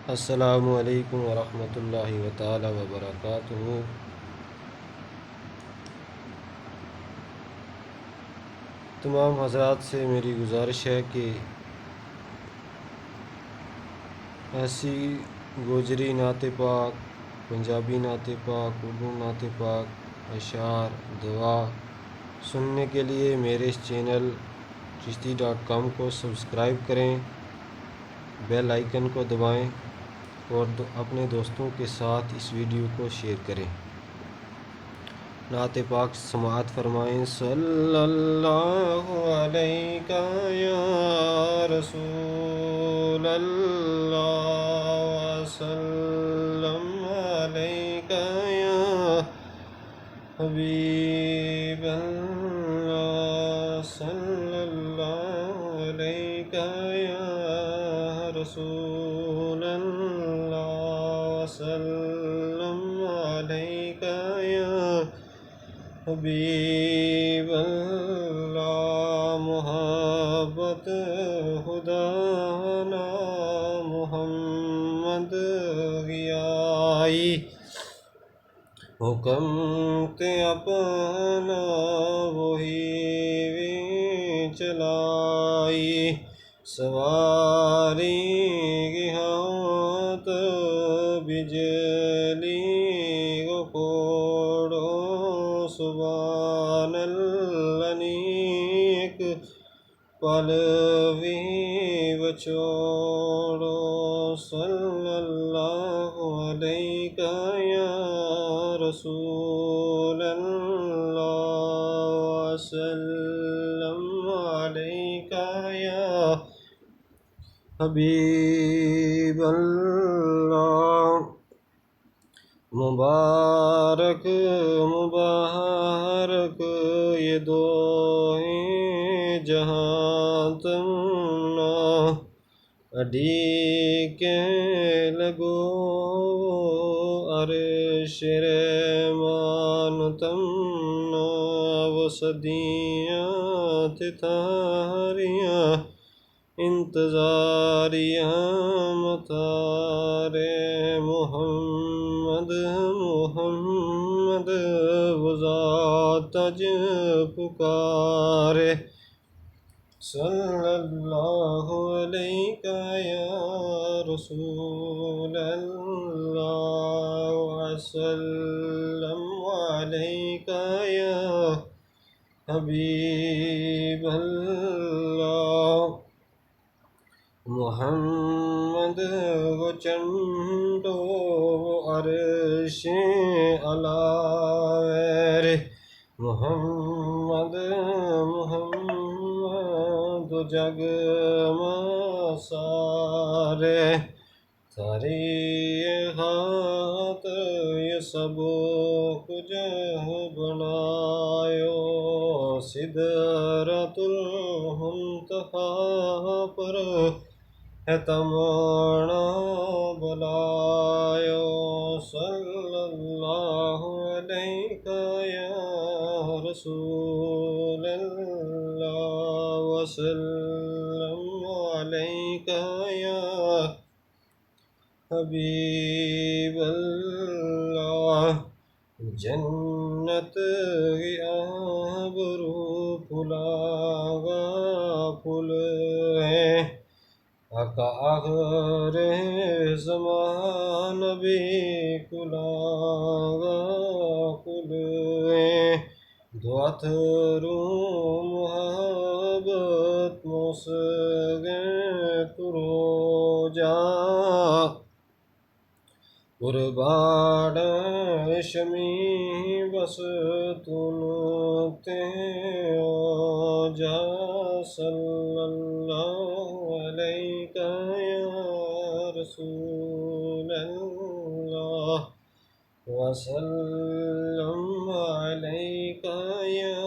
السلام علیکم ورحمۃ اللہ تعالی وبرکاتہ۔ تمام حضرات سے میری گزارش ہے کہ ایسی گوجری نعت پاک، پنجابی نعت پاک، اردو نعت پاک، اشعار، دعا سننے کے لیے میرے اس چینل چشتی.com کو سبسکرائب کریں، بیل آئیکن کو دبائیں اور اپنے دوستوں کے ساتھ اس ویڈیو کو شیئر کریں۔ نعت پاک سماعت فرمائیں۔ صلی اللہ علیہ یا رسول اللہ وسلم علیہ یا حبیب اللہ، صلی اللہ علیہ یا رسول اللہ وسلم علیہ یا حبیب اللہ۔ محبت خدا نا محمد گیائی، حکم تے اپنا وہی چلائی، سواری کی ہاتھ بجلی کو پھوڑو، سبحان اللہ نیک پل بھی بچوڑو، صلی اللہ علیہ یا رسول اللہ وسلم علیہ یا حبیب اللہ۔ مبارک مبارک یہ دو جہاں تم نا، اڈی کے لگو عرش رحمان تم نا، وہ صدیاں تھے تھاریاں انتظاریاں، مطارے محمد محمد وہ ذات اج پکارے، صلی اللہ علیہ یا رسول اللہ وسلم علیہ یا حبیب اللہ۔ محمد وہ چنڈو عرش علاوہ، محمد محمد جگ سارے، تھری ہاتھ یہ سب کچھ بنایو، سدرۃ المنتہا پر ہے تمنا بلایو، صلی اللہ علیہ یا رسول اللہ وسلم علیہ یا حبیب اللہ۔ جنت کی آبرو پھلاگا پھول ہے، آقا آخر زمان بھی کلاگا کل ہے، دو اتھرو محبت موسگے ترو جا، قربان شمی بس تنتے ہو جا، صلی اللہ علیہ یا رسول اللہ وسلم علیہ یا